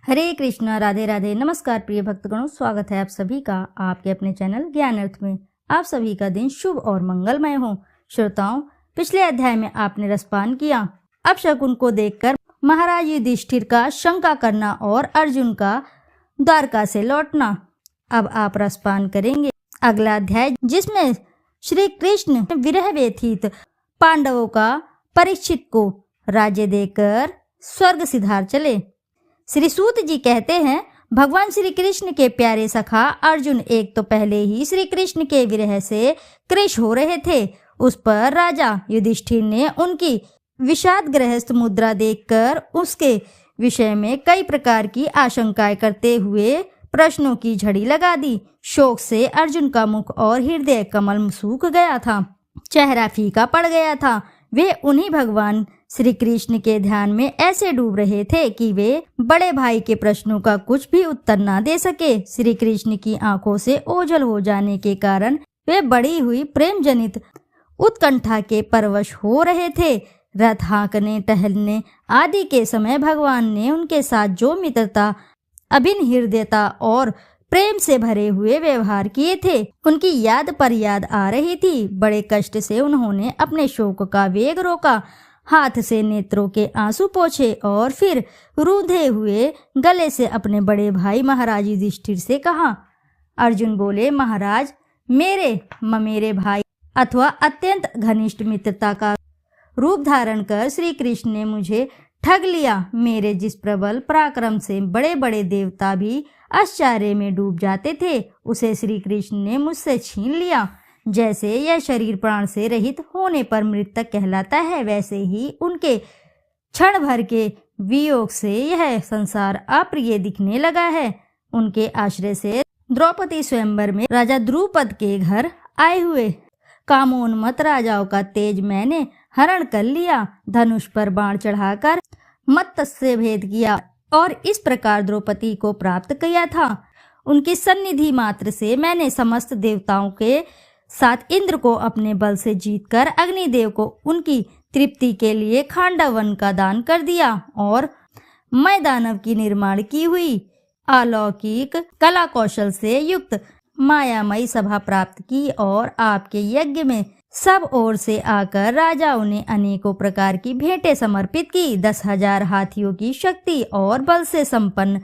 हरे कृष्णा, राधे राधे। नमस्कार प्रिय भक्तगणों, स्वागत है आप सभी का आपके अपने चैनल ज्ञान अर्थ में। आप सभी का दिन शुभ और मंगलमय हो। श्रोताओं, पिछले अध्याय में आपने रसपान किया। अब शकुन को देखकर महाराज युधिष्ठिर का शंका करना और अर्जुन का द्वारका से लौटना। अब आप रसपान करेंगे अगला अध्याय, जिसमें श्री कृष्ण विरह व्यथित पांडवों का परीक्षित को राज्य देकर स्वर्ग सिधार चले। श्री सूत जी कहते हैं, भगवान श्री कृष्ण के प्यारे सखा अर्जुन एक तो पहले ही श्री कृष्ण के विरह से कृश हो रहे थे। उस पर राजा युधिष्ठिर ने उनकी विषादग्रस्त मुद्रा देखकर उसके विषय में कई प्रकार की आशंकाएं करते हुए प्रश्नों की झड़ी लगा दी। शोक से अर्जुन का मुख और हृदय कमल सूख गया था, चेहरा फीका पड़ गया था। वे उन्हीं भगवान श्री कृष्ण के ध्यान में ऐसे डूब रहे थे कि वे बड़े भाई के प्रश्नों का कुछ भी उत्तर ना दे सके। श्री कृष्ण की आंखों से ओझल हो जाने के कारण वे बढ़ी हुई प्रेम जनित उत्कंठा के परवश हो रहे थे। रथ हाँकने, टहलने आदि के समय भगवान ने उनके साथ जो मित्रता, अभिन्न हृदयता और प्रेम से भरे हुए व्यवहार किए थे, उनकी याद पर याद आ रही थी। बड़े कष्ट से उन्होंने अपने शोक का वेग रोका, हाथ से नेत्रों के आंसू पोंछे और फिर रूंधे हुए गले से अपने बड़े भाई महाराज युधिष्ठिर से कहा। अर्जुन बोले, महाराज, मेरे ममेरे भाई अथवा अत्यंत घनिष्ठ मित्रता का रूप धारण कर श्री कृष्ण ने मुझे ठग लिया। मेरे जिस प्रबल पराक्रम से बड़े बड़े देवता भी आश्चर्य में डूब जाते थे, उसे श्री कृष्ण ने मुझसे छीन लिया। जैसे यह शरीर प्राण से रहित होने पर मृतक कहलाता है, वैसे ही उनके क्षण भर के वियोग से यह संसार अप्रिय दिखने लगा है। उनके आश्रय से द्रौपदी स्वयंवर में राजा द्रुपद के घर आए हुए कामोन्मत्त राजाओं का तेज मैंने हरण कर लिया। धनुष पर बाण चढ़ाकर मत्स्य भेद किया और इस प्रकार द्रौपदी को प्राप्त किया था। उनकी सन्निधि मात्र से मैंने समस्त देवताओं के साथ इंद्र को अपने बल से जीतकर अग्निदेव को उनकी तृप्ति के लिए खांडव वन का दान कर दिया और मैं दानव की निर्माण की हुई अलौकिक कला कौशल से युक्त मायामयी सभा प्राप्त की और आपके यज्ञ में सब ओर से आकर राजाओं ने अनेकों प्रकार की भेंटें समर्पित की। 10,000 हाथियों की शक्ति और बल से संपन्न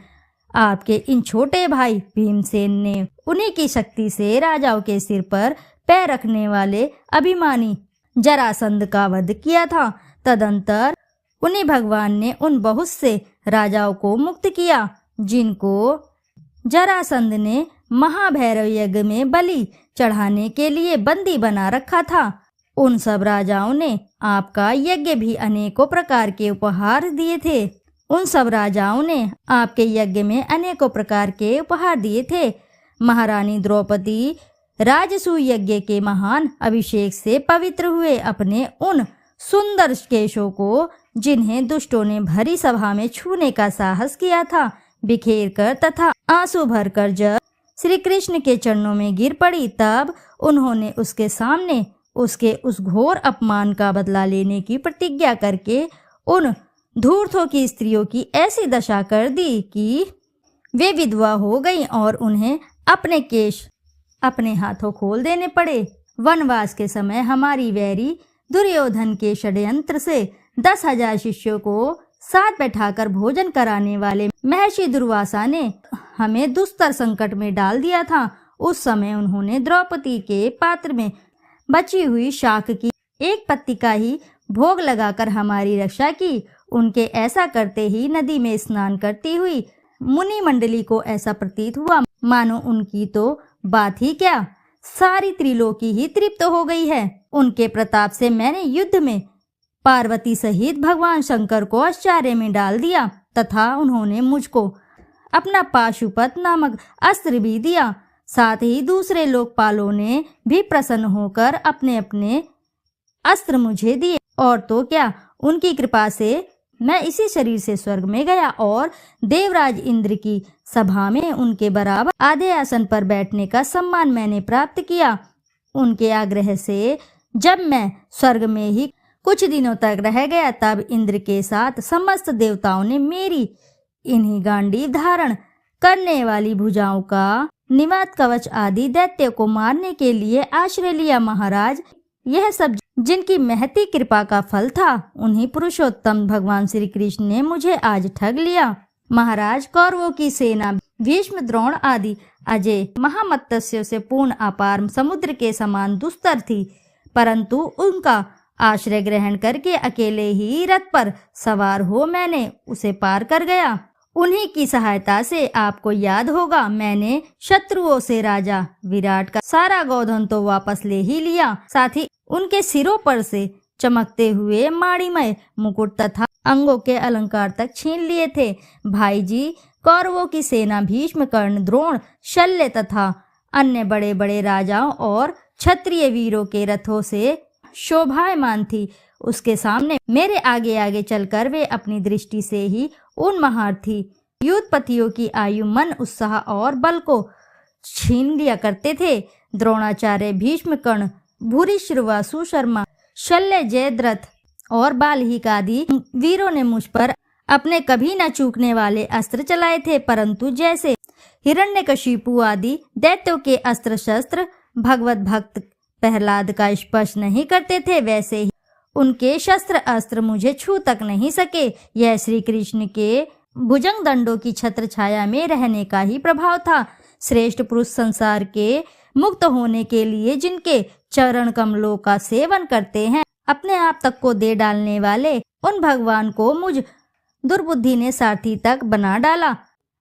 आपके इन छोटे भाई भीमसेन ने उन्हीं की शक्ति से राजाओं के सिर पर पैर रखने वाले अभिमानी जरासंध का वध किया था। तदंतर उन्हीं भगवान ने उन बहुत से राजाओं को मुक्त किया जिनको जरासंध ने महाभैरव यज्ञ में बलि चढ़ाने के लिए बंदी बना रखा था। उन सब राजाओं ने आपका यज्ञ भी अनेकों प्रकार के उपहार दिए थे। उन सब राजाओं ने आपके यज्ञ में अनेकों प्रकार के उपहार दिए थे। महारानी द्रौपदी राजसूय यज्ञ के महान अभिषेक से पवित्र हुए अपने उन सुंदर केशों को, जिन्हें दुष्टों ने भरी सभा में छूने का साहस किया था, बिखेर कर तथा आंसू भरकर जब श्री कृष्ण के चरणों में गिर पड़ी, तब उन्होंने उसके सामने उसके उस घोर अपमान का बदला लेने की प्रतिज्ञा करके उन धूर्तों की स्त्रियों की ऐसी दशा कर दी कि वे विधवा हो गईं और उन्हें अपने केश अपने हाथों खोल देने पड़े। वनवास के समय हमारी वैरी दुर्योधन के षड्यंत्र से 10,000 शिष्यों को साथ बैठाकर भोजन कराने वाले महर्षि दुर्वासा ने हमें दुस्तर संकट में डाल दिया था। उस समय उन्होंने द्रौपदी के पात्र में बची हुई शाख की एक पत्ती का ही भोग लगाकर हमारी रक्षा की। उनके ऐसा करते ही नदी में स्नान करती हुई मुनि मंडली को ऐसा प्रतीत हुआ मानो उनकी तो बात ही क्या, सारी त्रिलोकी ही तृप्त हो गई है। उनके प्रताप से मैंने युद्ध में पार्वती सहित भगवान शंकर को आश्चर्य में डाल दिया तथा उन्होंने मुझको अपना पाशुपत नामक अस्त्र भी दिया। साथ ही दूसरे लोकपालों ने भी प्रसन्न होकर अपने अपने अस्त्र मुझे दिए। और तो क्या, उनकी कृपा से मैं इसी शरीर से स्वर्ग में गया और देवराज इंद्र की सभा में उनके बराबर आधे आसन पर बैठने का सम्मान मैंने प्राप्त किया। उनके आग्रह से जब मैं स्वर्ग में ही कुछ दिनों तक रह गया, तब इंद्र के साथ समस्त देवताओं ने मेरी इन्हीं गांडीव धारण करने वाली भुजाओं का निवात कवच आदि दैत्य को मारने के लिए आश्रय लिया। महाराज, यह सब जिनकी महती कृपा का फल था, उन्हीं पुरुषोत्तम भगवान श्री कृष्ण ने मुझे आज ठग लिया। महाराज, कौरवों की सेना भीष्म, द्रोण आदि अजय महामत्स्यों से पूर्ण अपार समुद्र के समान दुस्तर थी, परंतु उनका आश्रय ग्रहण करके अकेले ही रथ पर सवार हो मैंने उसे पार कर गया। उन्हीं की सहायता से आपको याद होगा, मैंने शत्रुओं से राजा विराट का सारा गोधन तो वापस ले ही लिया, साथ ही उनके सिरों पर से चमकते हुए माणिमय मुकुट तथा अंगों के अलंकार तक छीन लिए थे। भाई जी, कौरवों की सेना भीष्म, कर्ण, द्रोण, शल्य तथा अन्य बड़े बड़े राजाओं और क्षत्रिय वीरों के रथों से शोभायमान थी। उसके सामने मेरे आगे आगे चलकर वे अपनी दृष्टि से ही उन महारथी युद्धपतियों की आयु, मन, उत्साह और बल को छीन लिया करते थे। द्रोणाचार्य, भीष्म, कर्ण, भूरिश्रवा, सुशर्मा, शल्य, जयद्रथ और बाल्हिक आदि वीरों ने मुझ पर अपने कभी न चूकने वाले अस्त्र चलाए थे, परंतु जैसे हिरण्यकशिपु आदि दैत्यों के अस्त्र शस्त्र भगवत भक्त प्रहलाद का स्पर्श नहीं करते थे, वैसे ही उनके शस्त्र अस्त्र मुझे छू तक नहीं सके। यह श्री कृष्ण के भुजंग दंडों की छत्र छाया में रहने का ही प्रभाव था। श्रेष्ठ पुरुष संसार के मुक्त होने के लिए जिनके चरण कमलों का सेवन करते हैं, अपने आप तक को दे डालने वाले उन भगवान को मुझ दुर्बुद्धि ने सारथी तक बना डाला।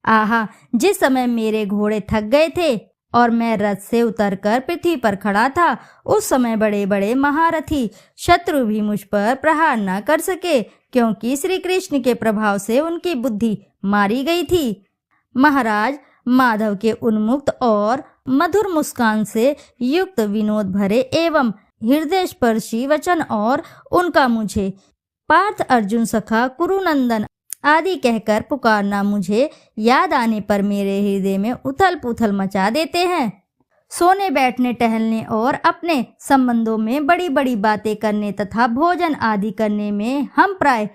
आहा, जिस समय मेरे घोड़े थक गए थे और मैं रथ से उतरकर पृथ्वी पर खड़ा था, उस समय बड़े बड़े महारथी शत्रु भी मुझ पर प्रहार न कर सके, क्योंकि श्री कृष्ण के प्रभाव से उनकी बुद्धि मारी गई थी। महाराज, माधव के उन्मुक्त और मधुर मुस्कान से युक्त विनोद भरे एवं हृदय स्पर्शी वचन और उनका मुझे पार्थ, अर्जुन सखा, कुरुनंदन आदि कहकर पुकारना मुझे याद आने पर मेरे हृदय में उथल पुथल मचा देते हैं। सोने, बैठने, टहलने और अपने संबंधों में बड़ी बड़ी बातें करने तथा भोजन आदि करने में हम प्राय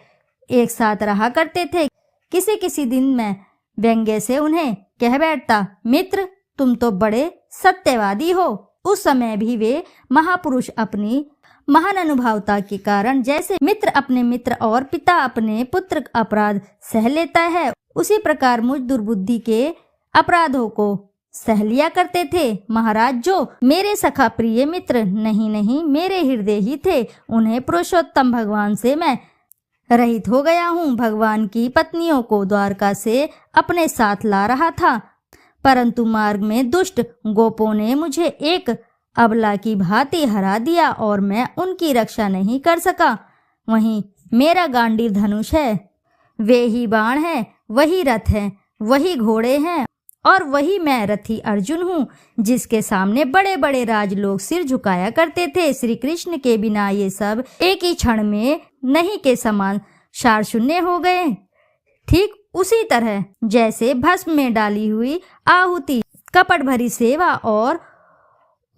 एक साथ रहा करते थे। किसी किसी दिन मैं व्यंग्य से उन्हें कह बैठता, मित्र, तुम तो बड़े सत्यवादी हो। उस समय भी वे महापुरुष अपनी महान अनुभवता के कारण जैसे मित्र अपने मित्र और पिता अपने पुत्र अपराध सह लेता है, उसी प्रकार मुझ दुर्बुद्धि के अपराधों को सह लिया करते थे। महाराज, जो मेरे सखा प्रिय मित्र नहीं मेरे हृदय ही थे, उन्हें पुरुषोत्तम भगवान से मैं रहित हो गया हूँ। भगवान की पत्नियों को द्वारका से अपने साथ ला रहा था, परंतु मार्ग में दुष्ट गोपों ने मुझे एक अबला की भांति हरा दिया और मैं उनकी रक्षा नहीं कर सका। वहीं मेरा गांडीव धनुष है, वे ही बाण है, वही रथ है, वही घोड़े हैं और वही मैं रथी अर्जुन हूँ, जिसके सामने बड़े बड़े राजलोग सिर झुकाया करते थे। श्री कृष्ण के बिना ये सब एक ही क्षण में नहीं के समान सार शून्य हो गए। ठीक उसी तरह जैसे भस्म में डाली हुई आहुति, कपट भरी सेवा और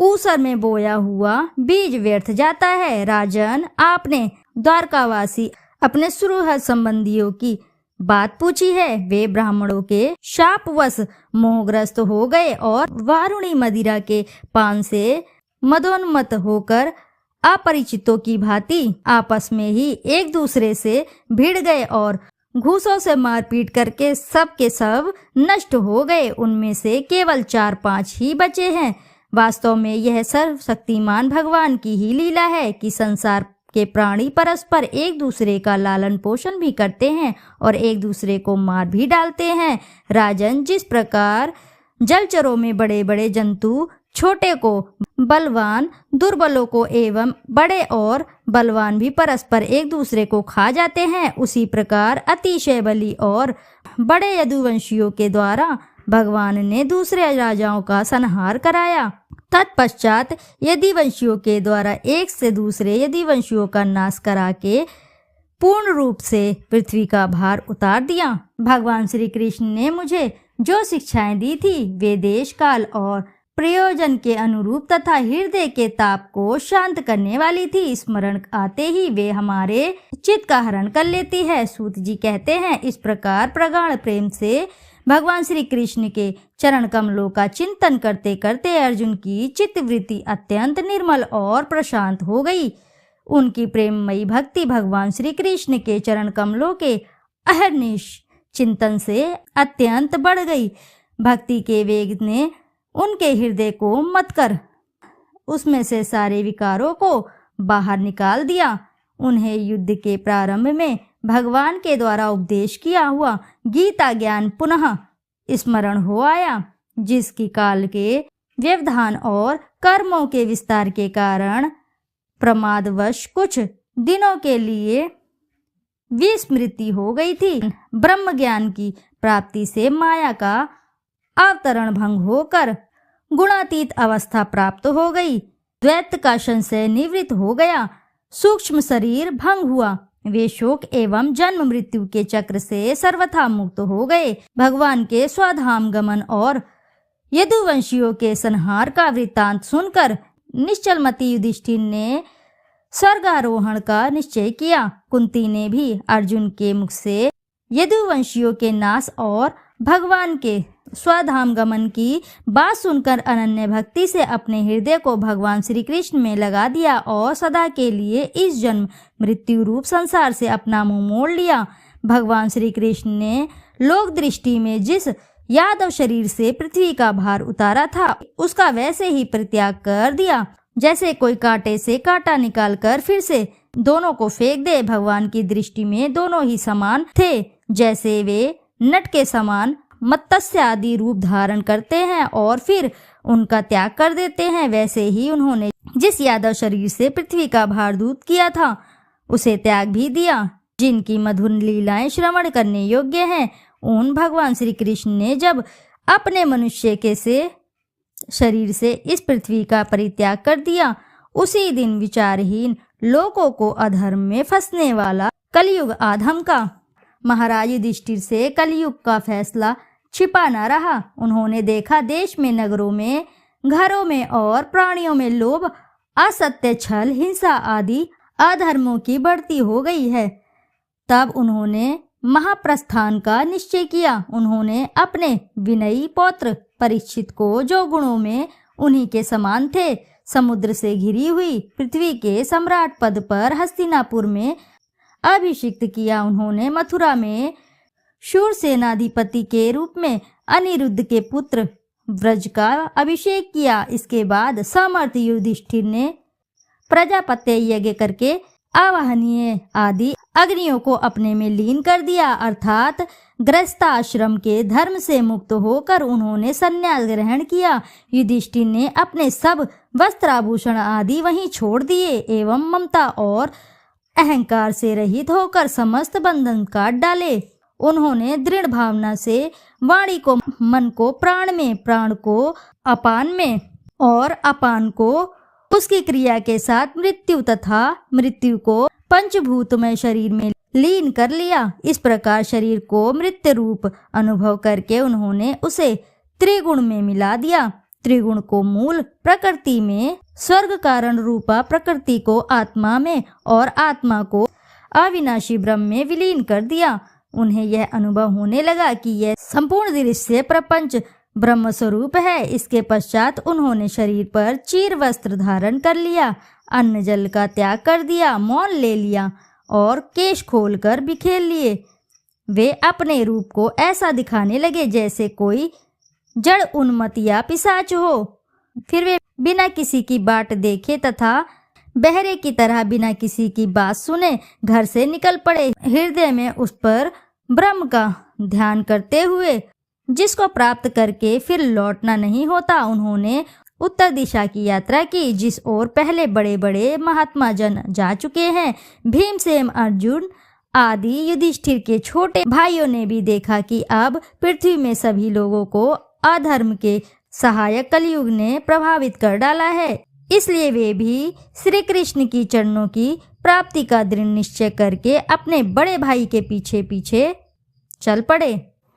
ऊसर में बोया हुआ बीज व्यर्थ जाता है। राजन, आपने द्वारकावासी अपने सुहृद संबंधियों की बात पूछी है। वे ब्राह्मणों के शापवश मोहग्रस्त हो गए और वारुणी मदिरा के पान से मदोन्मत्त होकर अपरिचितों की भांति आपस में ही एक दूसरे से भिड़ गए और घूसों से मारपीट करके सब के सब नष्ट हो गए। उनमें से केवल 4-5 ही बचे हैं। वास्तव में यह सर्वशक्तिमान भगवान की ही लीला है कि संसार के प्राणी परस्पर एक दूसरे का लालन पोषण भी करते हैं और एक दूसरे को मार भी डालते हैं। राजन, जिस प्रकार जलचरों में बड़े बड़े जंतु छोटे को बलवान, दुर्बलों को एवं बड़े और बलवान भी परस्पर एक दूसरे को खा जाते हैं, उसी प्रकार अतिशय बली और बड़े यदुवंशियों के द्वारा भगवान ने दूसरे राजाओं का संहार कराया। तत्पश्चात यदुवंशियों के द्वारा एक से दूसरे यदुवंशियों का नाश करा के पूर्ण रूप से पृथ्वी का भार उतार दिया। भगवान श्री कृष्ण ने मुझे जो शिक्षाएं दी थी, वे देश, काल और प्रयोजन के अनुरूप तथा हृदय के ताप को शांत करने वाली थी। स्मरण आते ही वे हमारे चित्त का हरण कर लेती है। सूत जी कहते हैं, इस प्रकार प्रगाढ़ प्रेम से भगवान श्री कृष्ण के चरण कमलों का चिंतन करते करते अर्जुन की चित्तवृत्ति अत्यंत निर्मल और प्रशांत हो गई। उनकी प्रेममयी भक्ति भगवान श्री कृष्ण के चरण कमलों के अहर्निश चिंतन से अत्यंत बढ़ गई। भक्ति के वेग ने उनके हृदय को मत कर उसमें से सारे विकारों को बाहर निकाल दिया। उन्हें युद्ध के प्रारंभ में भगवान के द्वारा उपदेश किया हुआ गीता ज्ञान पुनः स्मरण हो आया, जिसकी काल के व्यवधान और कर्मों के विस्तार के कारण प्रमादवश कुछ दिनों के लिए विस्मृति हो गई थी। ब्रह्म ज्ञान की प्राप्ति से माया का अवतरण भंग होकर गुणातीत अवस्था प्राप्त हो गई। द्वैत का संशय निवृत्त हो गया। सूक्ष्म शरीर भंग हुआ। वे शोक एवं जन्म मृत्यु के चक्र से सर्वथा मुक्त हो गए। भगवान के स्वधाम गमन और यदुवंशियों के संहार का वृत्तांत सुनकर निश्चलमती युधिष्ठिर ने स्वर्गारोहण का निश्चय किया। कुंती ने भी अर्जुन के मुख से यदुवंशियों के नाश और भगवान के स्वधाम गमन की बात सुनकर अनन्य भक्ति से अपने हृदय को भगवान श्री कृष्ण में लगा दिया और सदा के लिए इस जन्म मृत्यु रूप संसार से अपना मुंह मोड़ लिया। भगवान श्री कृष्ण ने लोक दृष्टि में जिस यादव शरीर से पृथ्वी का भार उतारा था, उसका वैसे ही परित्याग कर दिया, जैसे कोई कांटे से कांटा निकालकर फिर से दोनों को फेंक दे। भगवान की दृष्टि में दोनों ही समान थे। जैसे वे नट के समान मत्स्य आदि रूप धारण करते हैं और फिर उनका त्याग कर देते हैं, वैसे ही उन्होंने जिस यादव शरीर से पृथ्वी का भार दूर किया था उसे त्याग भी दिया। जिनकी मधुर लीलाएं श्रवण करने योग्य हैं, उन भगवान श्री कृष्ण ने जब अपने मनुष्य के से शरीर से इस पृथ्वी का परित्याग कर दिया, उसी दिन विचारहीन लोगों को अधर्म में फंसने वाला कलयुग आधम का महाराज युधिष्ठिर से कलयुग का फैसला छिपा न रहा। उन्होंने देखा देश में, नगरों में, घरों में और प्राणियों में लोभ, असत्य, छल, हिंसा आदि अधर्मों की बढ़ती हो गई है। तब उन्होंने महाप्रस्थान का निश्चय किया। उन्होंने अपने विनयी पौत्र परीक्षित को, जो गुणों में उन्हीं के समान थे, समुद्र से घिरी हुई पृथ्वी के सम्राट पद पर हस्तिनापुर में अभिषिक्त किया। उन्होंने मथुरा में शूर सेनाधिपति के रूप में अनिरुद्ध के पुत्र व्रज का अभिषेक किया। इसके बाद समर्थ युधिष्ठिर ने प्रजापत्य यज्ञ करके आवाहनीय आदि अग्नियों को अपने में लीन कर दिया, अर्थात गृहस्थाश्रम के धर्म से मुक्त होकर उन्होंने संन्यास ग्रहण किया। युधिष्ठिर ने अपने सब वस्त्राभूषण आदि वहीं छोड़ दिए एवं ममता और अहंकार से रहित होकर समस्त बंधन काट डाले। उन्होंने दृढ़ भावना से वाणी को मन को प्राण में, प्राण को अपान में और अपान को उसकी क्रिया के साथ मृत्यु तथा मृत्यु को पंचभूतमय शरीर में लीन कर लिया। इस प्रकार शरीर को मृत्यु रूप अनुभव करके उन्होंने उसे त्रिगुण में मिला दिया। त्रिगुण को मूल प्रकृति में, स्वर्ग कारण रूपा प्रकृति को आत्मा में और आत्मा को अविनाशी ब्रह्म में विलीन कर दिया। उन्हें यह अनुभव होने लगा कि यह संपूर्ण दृश्य प्रपंच ब्रह्म स्वरूप है। इसके पश्चात उन्होंने शरीर पर चीर वस्त्र धारण कर लिया, अन्न जल का त्याग कर दिया, मौन ले लिया और केश खोलकर बिखेर लिए। वे अपने रूप को ऐसा दिखाने लगे जैसे कोई जड़ उन्मत्त या पिशाच हो। फिर वे बिना किसी की बाट देखे तथा बहरे की तरह बिना किसी की बात सुने घर से निकल पड़े, हृदय में उस पर ब्रह्म का ध्यान करते हुए, जिसको प्राप्त करके फिर लौटना नहीं होता। उन्होंने उत्तर दिशा की यात्रा की, जिस ओर पहले बड़े बड़े महात्मा जन जा चुके हैं। भीमसेन, अर्जुन आदि युधिष्ठिर के छोटे भाइयों ने भी देखा कि अब पृथ्वी में सभी लोगों को अधर्म के सहायक कलयुग ने प्रभावित कर डाला है। इसलिए वे भी श्री कृष्ण की चरणों की प्राप्ति का दृढ़ निश्चय करके अपने बड़े भाई के पीछे पीछे चल पड़े।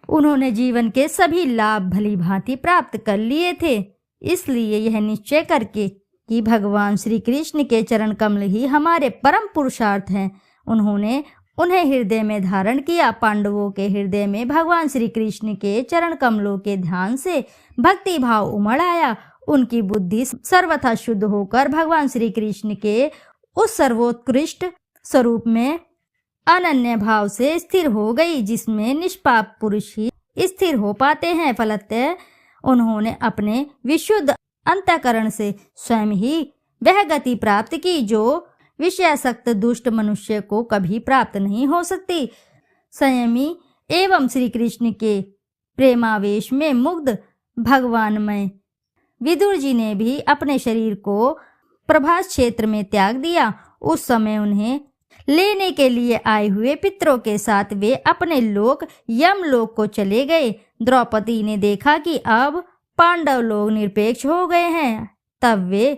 उन्होंने जीवन के सभी लाभ भली भांति प्राप्त कर लिए थे। इसलिए यह निश्चय करके कि भगवान श्री कृष्ण के चरण कमल ही हमारे परम पुरुषार्थ हैं, उन्होंने उन्हें हृदय में धारण किया। पांडवों के हृदय में भगवान श्री कृष्ण के चरण कमलों के ध्यान से भक्ति भाव उमड़ आया। उनकी बुद्धि सर्वथा शुद्ध होकर भगवान श्री कृष्ण के उस सर्वोत्कृष्ट स्वरूप में अनन्य भाव से स्थिर हो गई, जिसमें निष्पाप पुरुष ही स्थिर हो पाते हैं। फलतः उन्होंने अपने विशुद्ध अंतःकरण से स्वयं ही वह गति प्राप्त की जो विषयासक्त दुष्ट मनुष्य को कभी प्राप्त नहीं हो सकती। संयमी एवं श्री कृष्ण के प्रेमावेश में मुग्ध भगवानमय विदुर जी ने भी अपने शरीर को प्रभास क्षेत्र में त्याग दिया। उस समय उन्हें लेने के लिए आए हुए पितरों के साथ वे अपने लोक यमलोक को चले गए। द्रौपदी ने देखा कि अब पांडव लोग निरपेक्ष हो गए हैं, तब वे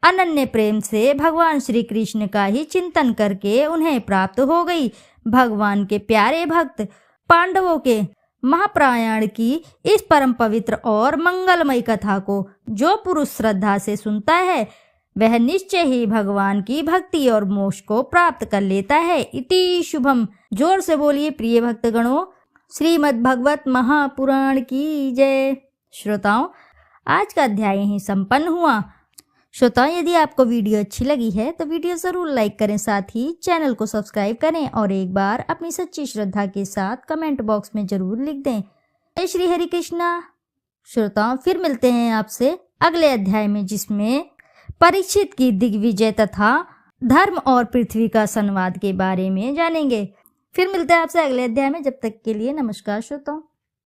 अनन्य प्रेम से भगवान श्री कृष्ण का ही चिंतन करके उन्हें प्राप्त हो गई। भगवान के प्यारे भक्त पांडवों के महाप्रयाण की इस परम पवित्र और मंगलमयी कथा को जो पुरुष श्रद्धा से सुनता है वह निश्चय ही भगवान की भक्ति और मोक्ष को प्राप्त कर लेता है। इति शुभम। जोर से बोलिए प्रिय भक्तगणों, श्रीमद् भगवत महापुराण की जय। श्रोताओं, आज का अध्याय यहीं संपन्न हुआ। श्रोताओं, यदि आपको वीडियो अच्छी लगी है तो वीडियो जरूर लाइक करें, साथ ही चैनल को सब्सक्राइब करें और एक बार अपनी सच्ची श्रद्धा के साथ कमेंट बॉक्स में जरूर लिख दें। जय श्री हरि कृष्णा। श्रोताओं, फिर मिलते हैं आपसे अगले अध्याय में, जिसमें परीक्षित की दिग्विजय तथा धर्म और पृथ्वी का संवाद के बारे में जानेंगे। फिर मिलते हैं आपसे अगले अध्याय में। जब तक के लिए नमस्कार श्रोताओं।